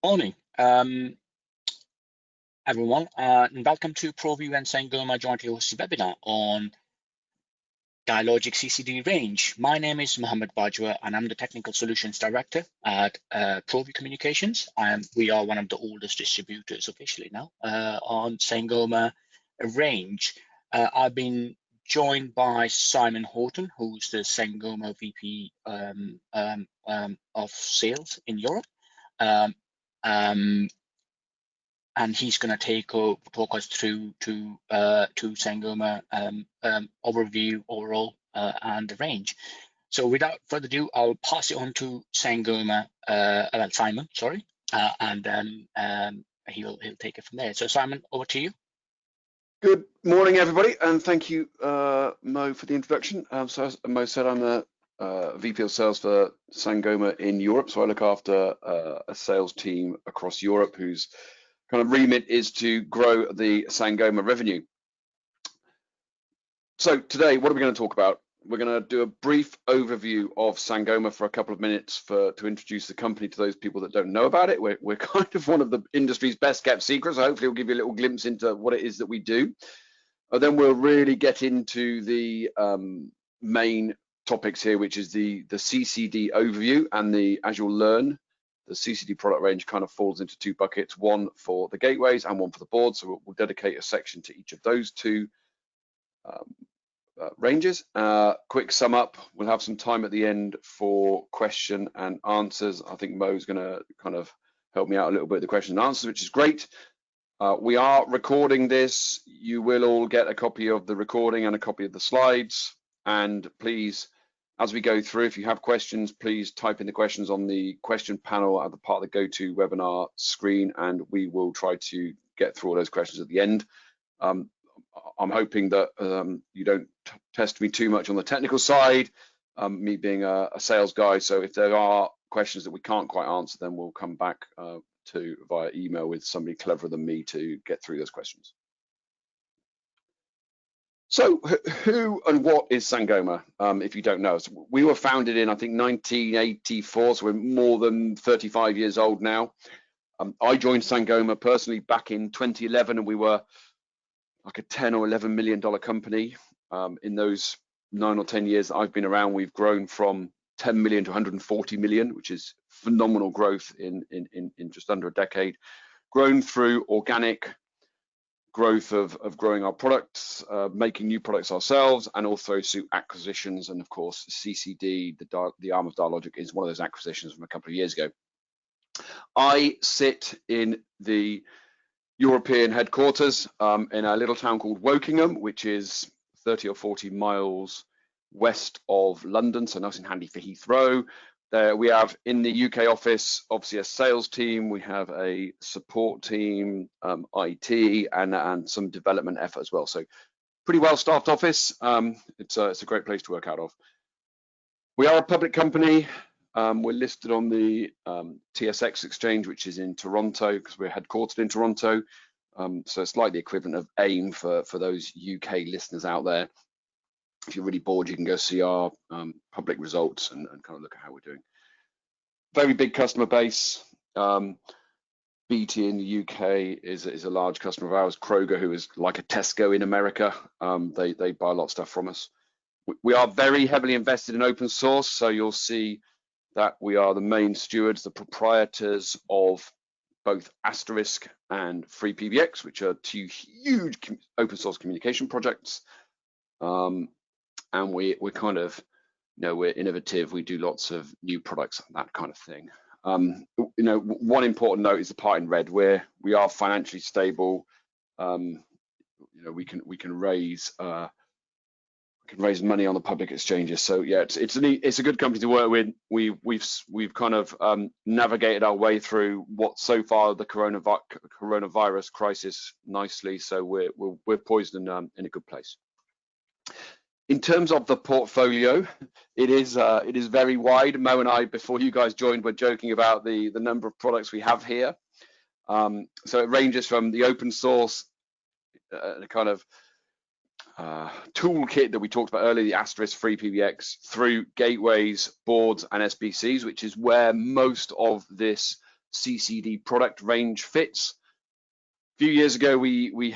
Morning, everyone, and welcome to ProVu and Sangoma jointly hosted webinar on Dialogic CCD range. My name is Mohammed Bajwa, and I'm the Technical Solutions Director at ProVu Communications. We are one of the oldest distributors officially now on Sangoma range. I've been joined by Simon Horton, who's the Sangoma VP of Sales in Europe. And he's going to talk us through to Sangoma overview overall and the range. So without further ado, I'll pass it on to Sangoma, Simon, sorry, and then he'll take it from there. So Simon, over to you. Good morning, everybody, and thank you, Mo, for the introduction. So as Mo said, I'm the VP of Sales for Sangoma in Europe. So I look after a sales team across Europe whose kind of remit is to grow the Sangoma revenue. So today, what are we going to talk about? We're going to do a brief overview of Sangoma for a couple of minutes to introduce the company to those people that don't know about it. We're kind of one of the industry's best kept secrets. So hopefully we'll give you a little glimpse into what it is that we do. And then we'll really get into the main topics here, which is the CCD overview, and as you'll learn, the CCD product range kind of falls into two buckets, one for the gateways and one for the board. So we'll dedicate a section to each of those two ranges. Quick sum up, we'll have some time at the end for question and answers. I think Mo's going to kind of help me out a little bit with the question and answers, which is great. We are recording this. You will all get a copy of the recording and a copy of the slides. And please, as we go through, if you have questions, please type in the questions on the question panel at the part of the GoToWebinar screen, and we will try to get through all those questions at the end. I'm hoping that you don't test me too much on the technical side, me being a sales guy. So if there are questions that we can't quite answer, then we'll come back via email with somebody cleverer than me to get through those questions. So who and what is Sangoma, if you don't know? So we were founded in, I think, 1984, so we're more than 35 years old now. I joined Sangoma personally back in 2011, and we were like a 10 or 11 million dollar company. In those 9 or 10 years that I've been around, we've grown from 10 million to 140 million, which is phenomenal growth in just under a decade. Grown through organic growth of growing our products, making new products ourselves, and also through acquisitions. And of course, CCD, the arm of Dialogic, is one of those acquisitions from a couple of years ago. I sit in the European headquarters in a little town called Wokingham, which is 30 or 40 miles west of London, so nice and handy for Heathrow. We have in the UK office, obviously, a sales team. We have a support team, IT, and some development effort as well. So pretty well staffed office. It's a great place to work out of. We are a public company. We're listed on the TSX exchange, which is in Toronto, because we're headquartered in Toronto. So it's like the equivalent of AIM for those UK listeners out there. If you're really bored, you can go see our public results and kind of look at how we're doing. Very big customer base. BT in the UK is a large customer of ours. Kroger, who is like a Tesco in America, they buy a lot of stuff from us. We are very heavily invested in open source, so you'll see that we are the main stewards, the proprietors of both Asterisk and FreePBX, which are two huge open source communication projects. And we're kind of, we're innovative. We do lots of new products and that kind of thing. One important note is the part in red, where we are financially stable. We can raise money on the public exchanges. So yeah, it's a good company to work with. We've kind of navigated our way through what so far the coronavirus crisis nicely. So we're poised in a good place. In terms of the portfolio, it is very wide. Mo and I, before you guys joined, were joking about the number of products we have here. So it ranges from the open source kind of toolkit that we talked about earlier, the Asterisk FreePBX, through gateways, boards, and SBCs, which is where most of this CCD product range fits. A few years ago, we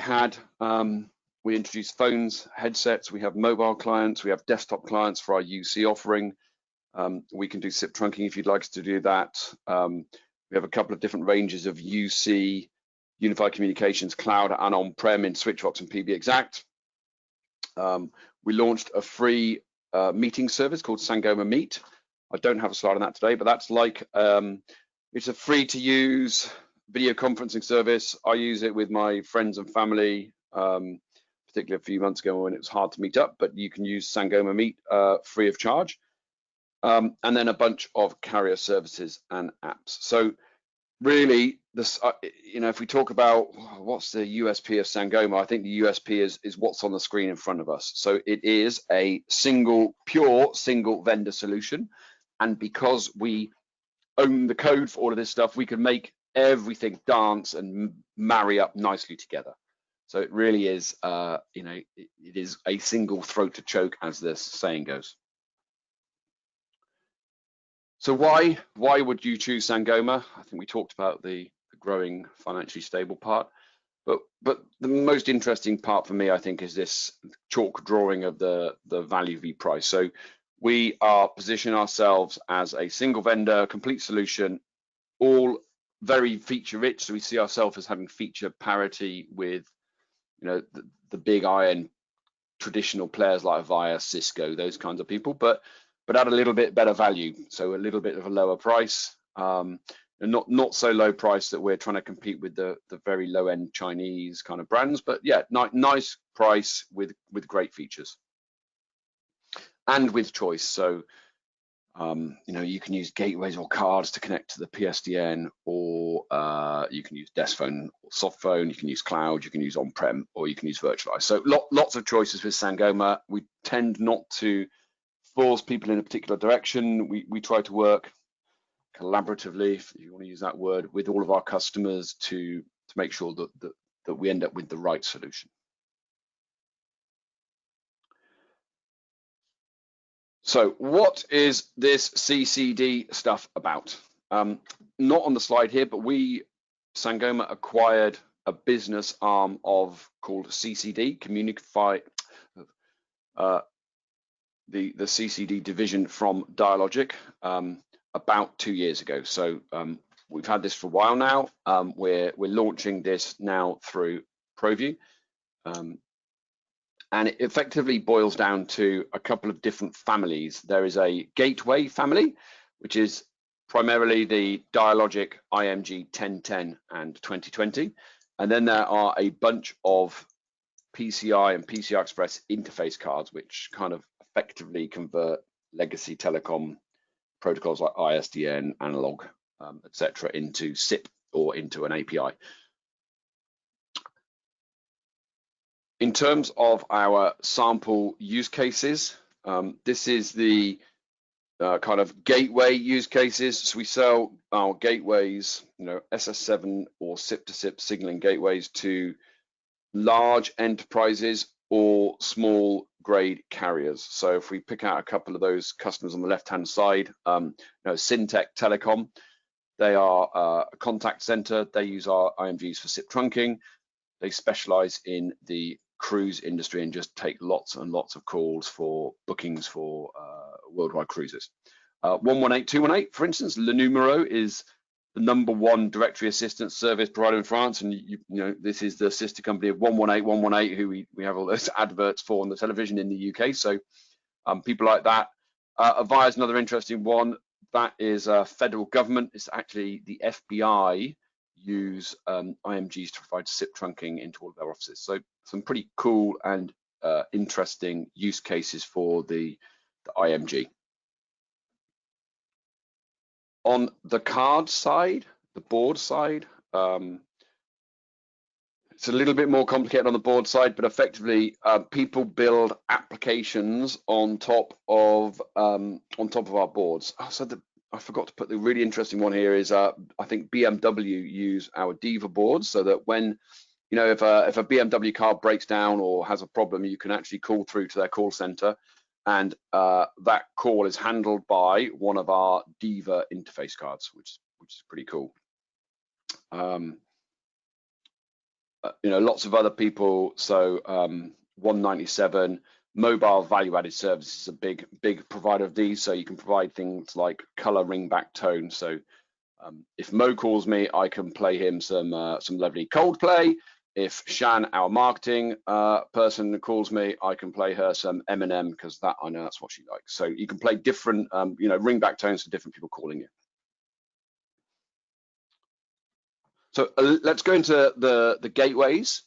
introduced phones, headsets, we have mobile clients, we have desktop clients for our UC offering. We can do SIP trunking if you'd like us to do that. We have a couple of different ranges of UC, Unified Communications, Cloud, and on-prem in SwitchVox and PBExact. We launched a free meeting service called Sangoma Meet. I don't have a slide on that today, but that's like, it's a free-to-use video conferencing service. I use it with my friends and family, particularly a few months ago when it was hard to meet up, but you can use Sangoma Meet free of charge. And then a bunch of carrier services and apps. So really, this, if we talk about what's the USP of Sangoma, I think the USP is what's on the screen in front of us. So it is a pure single vendor solution. And because we own the code for all of this stuff, we can make everything dance and marry up nicely together. So it really is, it is a single throat to choke, as this saying goes. So why would you choose Sangoma? I think we talked about the growing financially stable part, but the most interesting part for me, I think, is this chalk drawing of the value v price. So we are positioning ourselves as a single vendor, complete solution, all very feature rich. So we see ourselves as having feature parity with, the big iron traditional players like Avaya, Cisco, those kinds of people, but at a little bit better value. So a little bit of a lower price, and not so low price that we're trying to compete with the very low end Chinese kind of brands, but yeah, nice price with great features and with choice. So you can use gateways or cards to connect to the PSTN, or you can use desk phone or soft phone, you can use cloud, you can use on-prem, or you can use virtualized. So lots of choices with Sangoma. We tend not to force people in a particular direction. We try to work collaboratively, if you want to use that word, with all of our customers to make sure that we end up with the right solution. So what is this CCD stuff about? Not on the slide here, but Sangoma acquired a business arm called CCD, the CCD division from Dialogic about 2 years ago. So we've had this for a while now. We're launching this now through ProVu. And it effectively boils down to a couple of different families. There is a gateway family, which is primarily the Dialogic IMG 1010 and 2020. And then there are a bunch of PCI and PCI Express interface cards, which kind of effectively convert legacy telecom protocols like ISDN, analog, etc., into SIP or into an API. In terms of our sample use cases, this is the kind of gateway use cases. So we sell our gateways, SS7 or SIP-to-SIP signaling gateways to large enterprises or small grade carriers. So if we pick out a couple of those customers on the left-hand side, Syntec Telecom, they are a contact center. They use our IMGs for SIP trunking. They specialize in the cruise industry and just take lots and lots of calls for bookings for worldwide cruises. 118218, for instance, Le Numero is the #1 directory assistance service provider in France, and this is the sister company of 118118, who we have all those adverts for on the television in the UK. So people like that. Avaya is another interesting one. That is federal government. It's actually the FBI use IMGs to provide SIP trunking into all of their offices. So some pretty cool and interesting use cases for the IMG. On the card side, the board side, it's a little bit more complicated on the board side, but effectively people build applications on top of our boards. So I forgot to put the really interesting one here is I think BMW use our Diva board, so that when if a BMW car breaks down or has a problem, you can actually call through to their call center, and that call is handled by one of our Diva interface cards, which is pretty cool. lots of other people. So 197 mobile value-added services is a big provider of these. So you can provide things like color, ringback, tone. So if Mo calls me, I can play him some lovely Coldplay. If Shan, our marketing person, calls me, I can play her some Eminem, because I know that's what she likes. So you can play different, ringback tones for different people calling you. So let's go into the gateways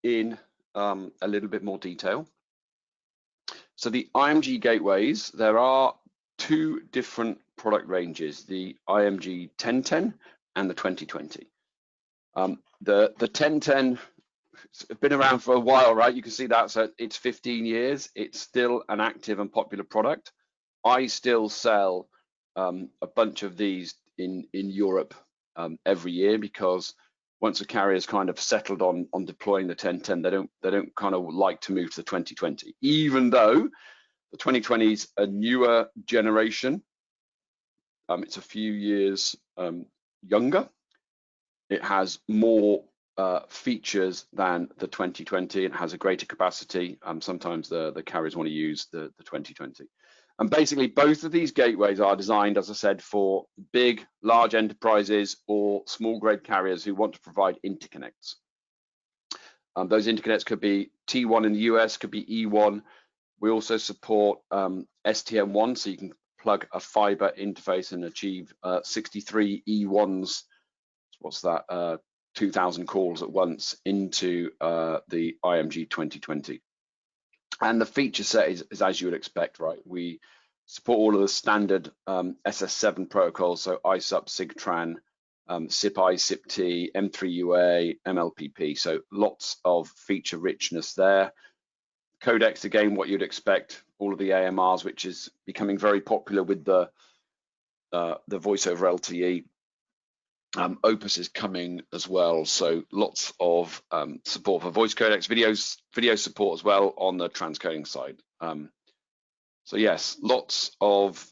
in a little bit more detail. So the IMG gateways, there are two different product ranges, the IMG 1010 and the 2020. The 1010, it's been around for a while, right? You can see that, so it's 15 years. It's still an active and popular product. I still sell a bunch of these in Europe every year, because once a carrier's kind of settled on deploying the 1010, they don't kind of like to move to the 2020, even though the 2020 is a newer generation. It's a few years younger. It has more features than the 2020. It has a greater capacity. Sometimes the carriers want to use the 2020. And basically, both of these gateways are designed, as I said, for big, large enterprises or small grade carriers who want to provide interconnects. Those interconnects could be T1 in the US, could be E1. We also support STM1, so you can plug a fiber interface and achieve 63 E1s. What's that? 2,000 calls at once into the IMG 2020. And the feature set is as you would expect, right? We support all of the standard SS7 protocols, so ISUP, SIGTRAN, SIP-I, SIP-T, M3UA, MLPP. So lots of feature richness there. Codecs, again, what you'd expect, all of the AMRs, which is becoming very popular with the voice over LTE. Opus is coming as well, so lots of support for voice codecs, video support as well on the transcoding side. So yes, lots of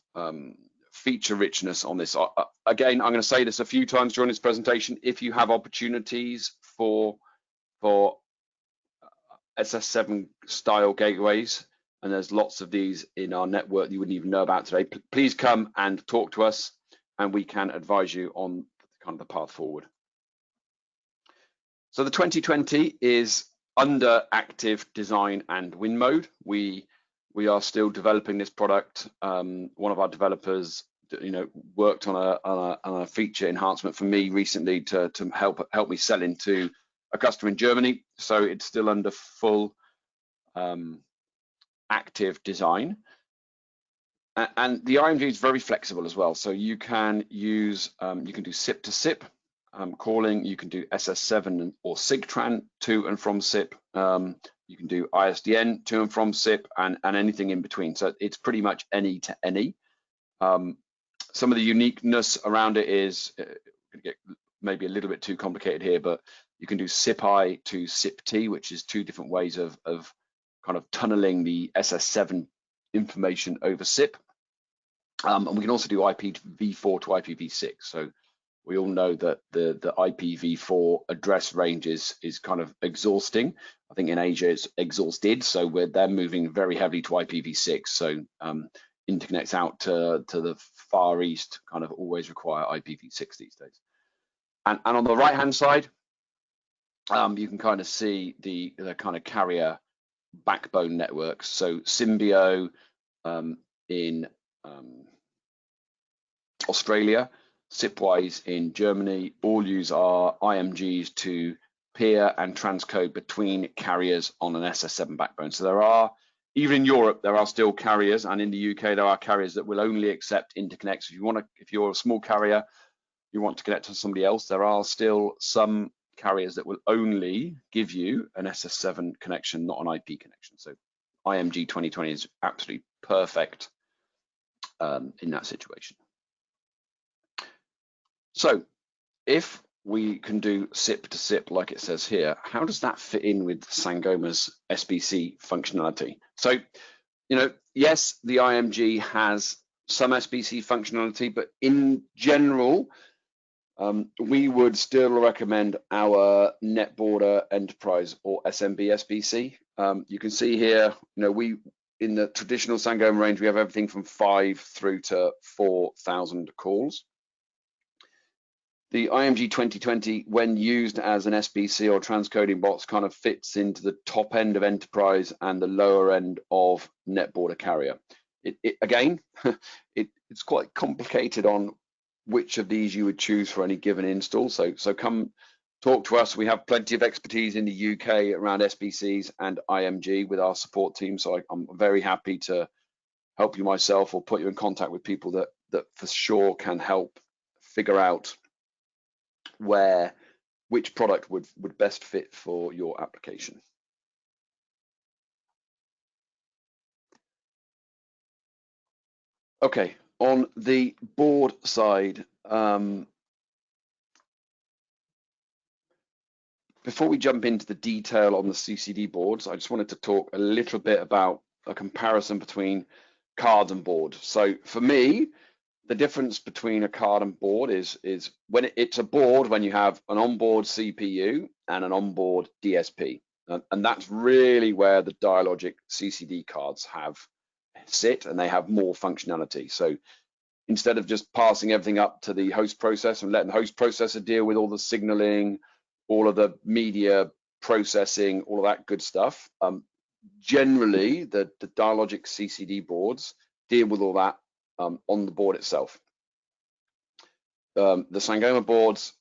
feature richness on this. Again, I'm going to say this a few times during this presentation. If you have opportunities for SS7 style gateways, and there's lots of these in our network that you wouldn't even know about today, please come and talk to us, and we can advise you on kind of the path forward. So the 2020 is under active design and win mode. We are still developing this product. One of our developers, worked on a feature enhancement for me recently to help me sell into a customer in Germany. So it's still under full active design. And the IMG is very flexible as well. So you can use, you can do SIP to SIP calling, you can do SS7 or SIGTRAN to and from SIP, you can do ISDN to and from SIP, and anything in between. So it's pretty much any to any. Some of the uniqueness around it is, get maybe a little bit too complicated here, but you can do SIP-I to SIP-T, which is two different ways of kind of tunneling the SS7 information over SIP. And we can also do IPv4 to IPv6. So we all know that the IPv4 address range is kind of exhausting. I think in Asia it's exhausted, so they're moving very heavily to IPv6. So interconnects out to the Far East kind of always require IPv6 these days. And on the right hand side, you can kind of see the kind of carrier backbone networks. So Symbio in Australia, SIPWise in Germany, all use our IMGs to peer and transcode between carriers on an SS7 backbone. So there are, even in Europe, there are still carriers, and in the UK there are carriers that will only accept interconnects. If you're a small carrier, you want to connect to somebody else, there are still some carriers that will only give you an SS7 connection, not an IP connection. So IMG 2020 is absolutely perfect in that situation. So if we can do SIP to SIP like it says here, how does that fit in with Sangoma's SBC functionality? So, yes, the IMG has some SBC functionality, but in general, we would still recommend our NetBorder Enterprise or SMB SBC. You can see here, we in the traditional Sangoma range, we have everything from 5 through to 4,000 calls. The IMG 2020, when used as an SBC or transcoding box, kind of fits into the top end of enterprise and the lower end of NetBorder carrier. Again, it's quite complicated on which of these you would choose for any given install. So come talk to us. We have plenty of expertise in the UK around SBCs and IMG with our support team. So I'm very happy to help you myself or put you in contact with people that for sure can help figure out which product would best fit for your application. Okay, on the board side, before we jump into the detail on the CCD boards, I just wanted to talk a little bit about a comparison between cards and board. So for me, the difference between a card and board is when it's a board when you have an onboard CPU and an onboard DSP. And that's really where the Dialogic CCD cards sit, and they have more functionality. So instead of just passing everything up to the host processor and letting the host processor deal with all the signaling, all of the media processing, all of that good stuff, generally the Dialogic CCD boards deal with all that on the board itself. The Sangoma boards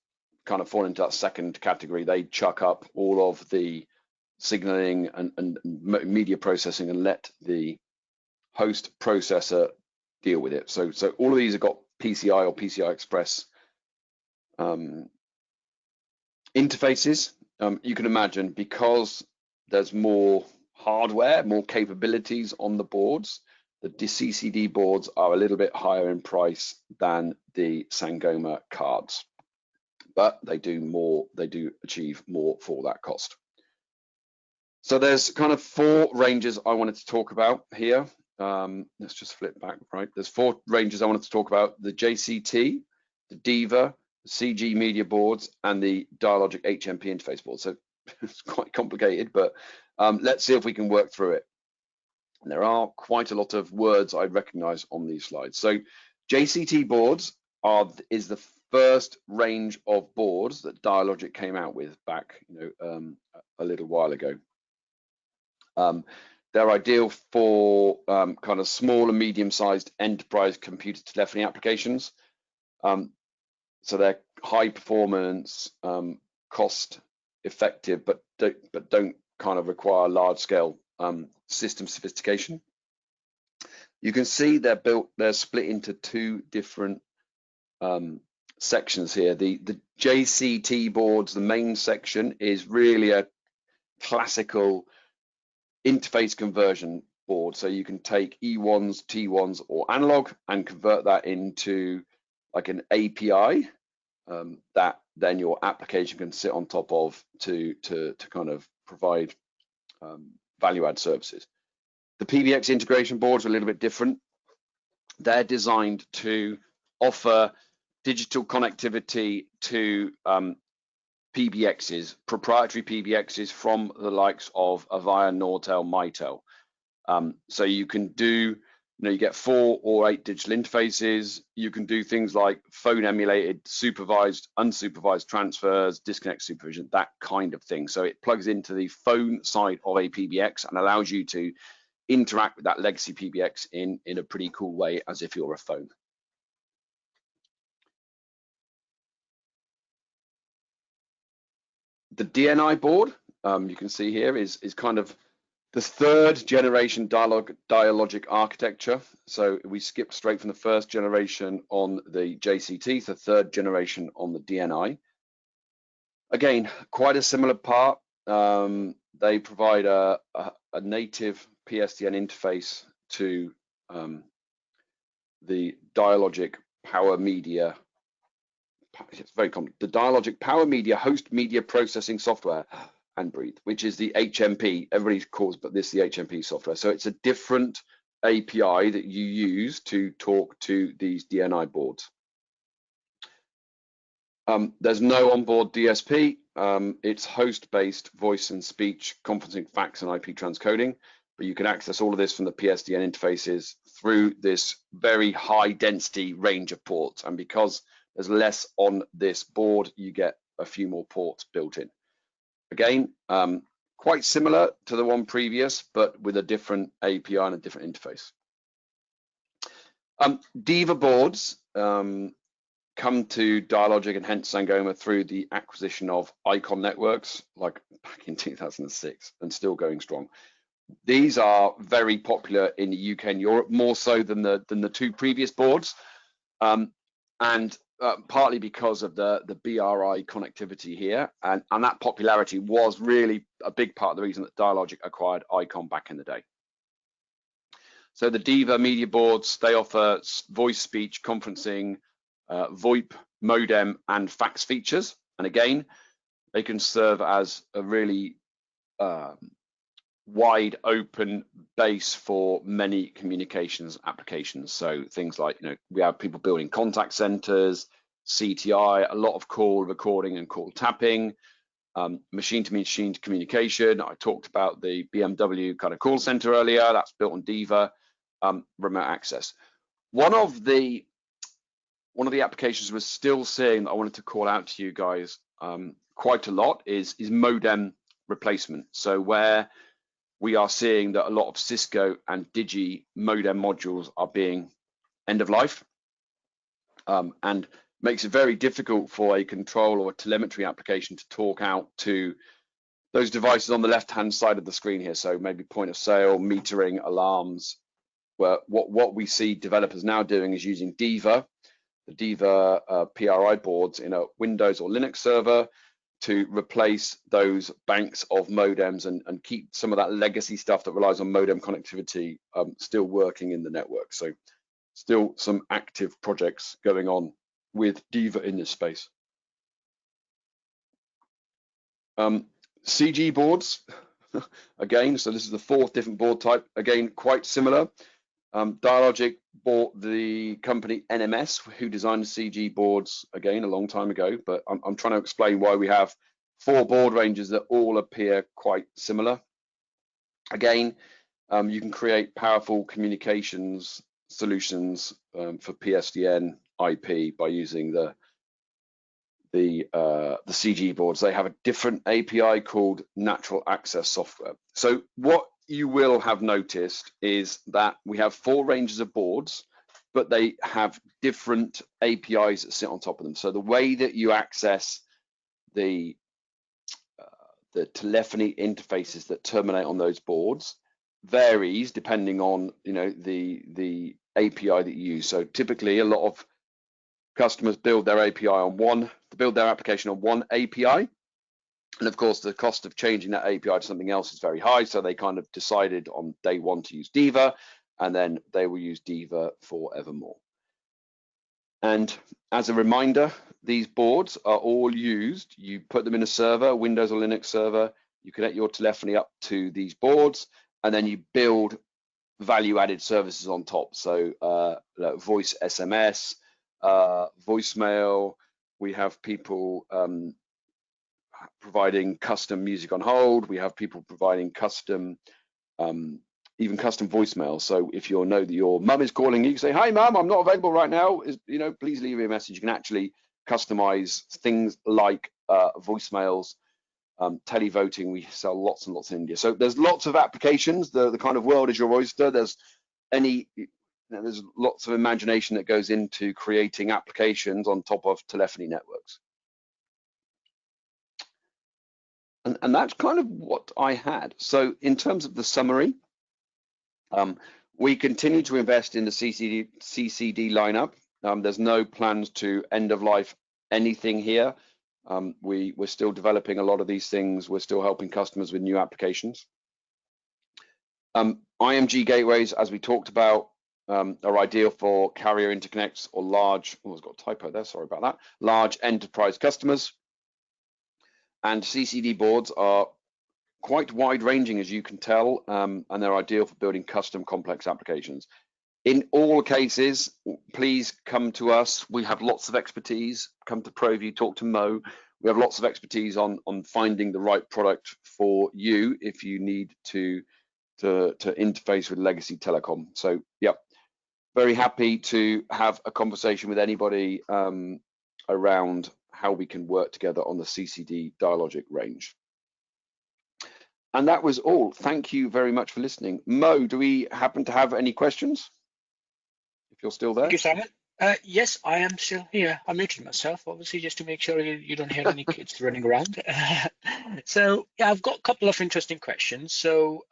kind of fall into that second category. They chuck up all of the signaling and media processing and let the host processor deal with it. So all of these have got PCI or PCI Express interfaces. You can imagine, because there's more hardware, more capabilities on the boards, the CCD boards are a little bit higher in price than the Sangoma cards, but they do achieve more for that cost. So there's kind of 4 ranges I wanted to talk about here. Let's just flip back, right? There's 4 ranges I wanted to talk about: the JCT, the Diva, the CG media boards, and the Dialogic HMP interface board. So it's quite complicated, but let's see if we can work through it. And there are quite a lot of words I recognize on these slides. So JCT boards is the first range of boards that Dialogic came out with back a little while ago. They're ideal for kind of small and medium-sized enterprise computer telephony applications. So they're high performance, cost effective, but don't kind of require large scale system sophistication. You can see they're split into 2 different sections here. The JCT boards, the main section, is really a classical interface conversion board. So you can take E1s, T1s, or analog and convert that into like an API that then your application can sit on top of to kind of provide value add services. The PBX integration boards are a little bit different. They're designed to offer digital connectivity to PBXs, proprietary PBXs from the likes of Avaya, Nortel, Mitel. So you can do, you get 4 or 8 digital interfaces. You can do things like phone emulated, supervised, unsupervised transfers, disconnect supervision, that kind of thing. So it plugs into the phone side of a PBX and allows you to interact with that legacy PBX in a pretty cool way, as if you're a phone. The DNI board, you can see here, is kind of the 3rd generation Dialogic architecture. So we skipped straight from the 1st generation on the JCT to 3rd generation on the DNI. Again, quite a similar part. They provide a native PSTN interface to the Dialogic Power Media. It's very common. The Dialogic Power Media Host Media Processing Software, and Breathe, which is the HMP. Everybody calls but this the HMP software. So it's a different API that you use to talk to these DNI boards. There's no onboard DSP. It's host-based voice and speech conferencing, fax, and IP transcoding. But you can access all of this from the PSTN interfaces through this very high density range of ports. And because there's less on this board, you get a few more ports built in. Again, quite similar to the one previous, but with a different API and a different interface. Diva boards come to Dialogic and hence Sangoma through the acquisition of Icon Networks, like back in 2006, and still going strong. These are very popular in the UK and Europe, more so than the two previous boards, and partly because of the BRI connectivity here, and that popularity was really a big part of the reason that Dialogic acquired Icon back in the day. So the Diva media boards, they offer voice, speech, conferencing, VoIP, modem, and fax features, and again, they can serve as a really wide open base for many communications applications. So things like, we have people building contact centers, CTI, a lot of call recording and call tapping, machine to machine communication. I talked about the BMW kind of call center earlier. That's built on Diva. Remote access. One of the applications we're still seeing that I wanted to call out to you guys quite a lot is modem replacement. So where we are seeing that a lot of Cisco and Digi modem modules are being end of life, and makes it very difficult for a control or a telemetry application to talk out to those devices on the left-hand side of the screen here. So maybe point of sale, metering, alarms. Where what we see developers now doing is using Diva, the Diva PRI boards in a Windows or Linux server to replace those banks of modems and keep some of that legacy stuff that relies on modem connectivity still working in the network. So still some active projects going on with Diva in this space. CG boards, again, so this is the fourth different board type, again, quite similar. Dialogic bought the company NMS, who designed CG boards, again, a long time ago, but I'm trying to explain why we have 4 board ranges that all appear quite similar. Again, you can create powerful communications solutions for PSTN IP by using the CG boards. They have a different API called Natural Access Software. So what you will have noticed is that we have 4 ranges of boards, but they have different APIs that sit on top of them. So the way that you access the telephony interfaces that terminate on those boards varies depending on the API that you use. So typically, a lot of customers build their application on one API. And of course, the cost of changing that API to something else is very high. So they kind of decided on day one to use Diva, and then they will use Diva forevermore. And as a reminder, these boards are all used. You put them in a server, Windows or Linux server, you connect your telephony up to these boards, and then you build value-added services on top. So voice SMS, voicemail, we have people providing custom music on hold. We have people providing custom, even custom voicemail. So if you know that your mum is calling you, say, "Hi, mum, I'm not available right now. Please leave me a message." You can actually customize things like voicemails, televoting. We sell lots and lots in India. So there's lots of applications. The kind of world is your oyster. There's lots of imagination that goes into creating applications on top of telephony networks. And that's kind of what I had. So in terms of the summary, we continue to invest in the CCD lineup. There's no plans to end of life anything here. We're still developing a lot of these things. We're still helping customers with new applications. IMG gateways, as we talked about, are ideal for carrier interconnects or large, it's got a typo there, sorry about that, large enterprise customers. And CCD boards are quite wide ranging, as you can tell, and they're ideal for building custom complex applications. In all cases, please come to us. We have lots of expertise. Come to ProVu, talk to Mo. We have lots of expertise on finding the right product for you if you need to interface with legacy telecom. So, yeah, very happy to have a conversation with anybody around how we can work together on the CCD Dialogic range. And that was all. Thank you very much for listening. Mo, do we happen to have any questions? If you're still there. Thank you, Simon. Yes, I am still here. I muted myself, obviously, just to make sure you don't hear any kids running around. So, yeah, I've got a couple of interesting questions. So,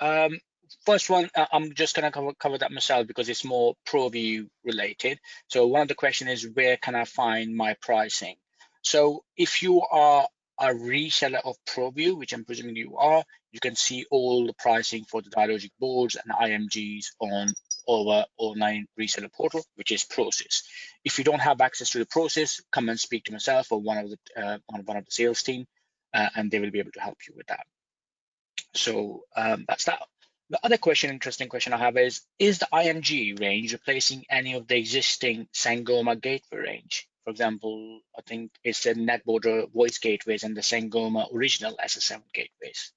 first one, I'm just going to cover that myself because it's more ProVu related. So, one of the questions is, where can I find my pricing? So, if you are a reseller of ProVu, which I'm presuming you are, you can see all the pricing for the Dialogic boards and IMGs on our online reseller portal, which is Process. If you don't have access to the Process, come and speak to myself or one of the sales team, and they will be able to help you with that. So that's that. The other interesting question I have is the IMG range replacing any of the existing Sangoma gateway range? For example, I think it's the NetBorder voice gateways and the Sangoma original SS7 gateways.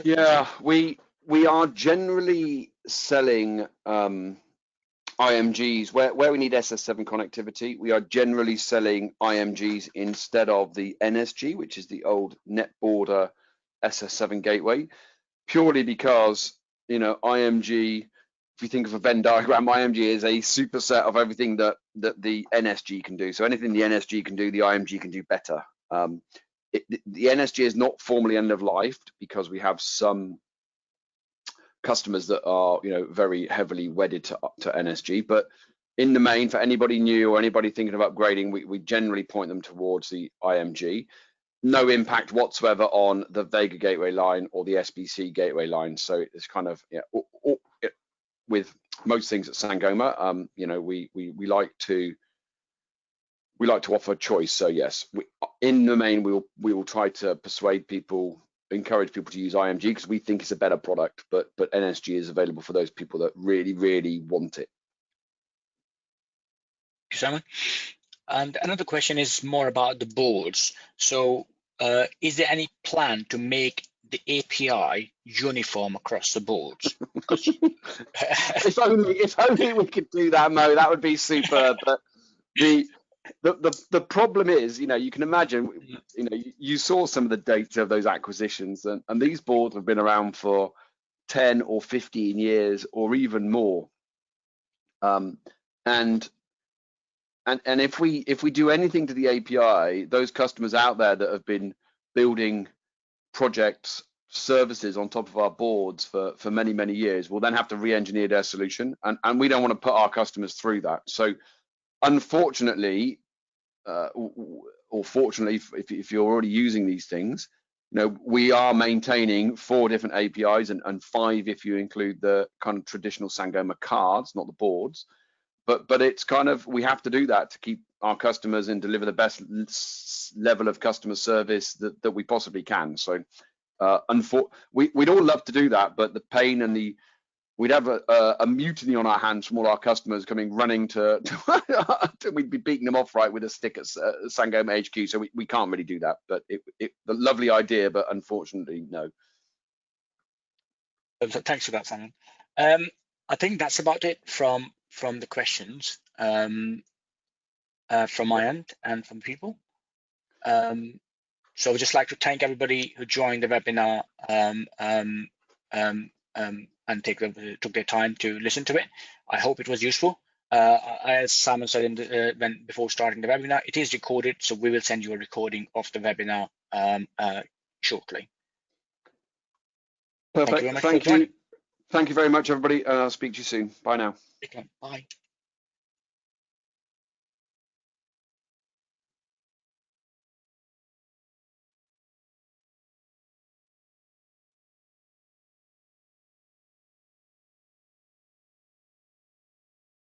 Yeah, we are generally selling IMGs where we need SS7 connectivity. We are generally selling IMGs instead of the NSG, which is the old NetBorder SS7 gateway, purely because, you know, IMG, if you think of a Venn diagram, IMG is a superset of everything that the NSG can do. So anything the NSG can do, the IMG can do better. The NSG is not formally end of life because we have some customers that are, you know, very heavily wedded to NSG. But in the main, for anybody new or anybody thinking of upgrading, we generally point them towards the IMG. No impact whatsoever on the Vega gateway line or the SBC gateway line. So it's kind of, yeah, with most things at Sangoma, you know, we like to offer choice. So yes, in the main, we will try to persuade people, encourage people to use IMG because we think it's a better product, but NSG is available for those people that really want it. Thank you, Simon. And another question is more about the boards. So is there any plan to make the API uniform across the boards? if only we could do that, Mo, that would be super. But the problem is, you know, you can imagine, you know, you saw some of the data of those acquisitions, and these boards have been around for 10 or 15 years or even more. And if we do anything to the API, those customers out there that have been building projects, services on top of our boards for many years will then have to re-engineer their solution, and we don't want to put our customers through that. So unfortunately, or fortunately, if you're already using these things, you know, we are maintaining 4 different APIs and 5 if you include the kind of traditional Sangoma cards, not the boards. But it's kind of, we have to do that to keep our customers and deliver the best level of customer service that we possibly can. So we'd all love to do that, but the pain and we'd have a mutiny on our hands from all our customers coming running to we'd be beating them off right with a stick at Sangoma HQ. So we can't really do that, but the lovely idea, but unfortunately, no. Thanks for that, Simon. I think that's about it from the questions from my end and from people. So I'd just like to thank everybody who joined the webinar and took their time to listen to it. I hope it was useful. As Simon said before starting the webinar, it is recorded, so we will send you a recording of the webinar shortly. Perfect. Thank you very much, everybody. I'll speak to you soon. Bye now. Okay, bye.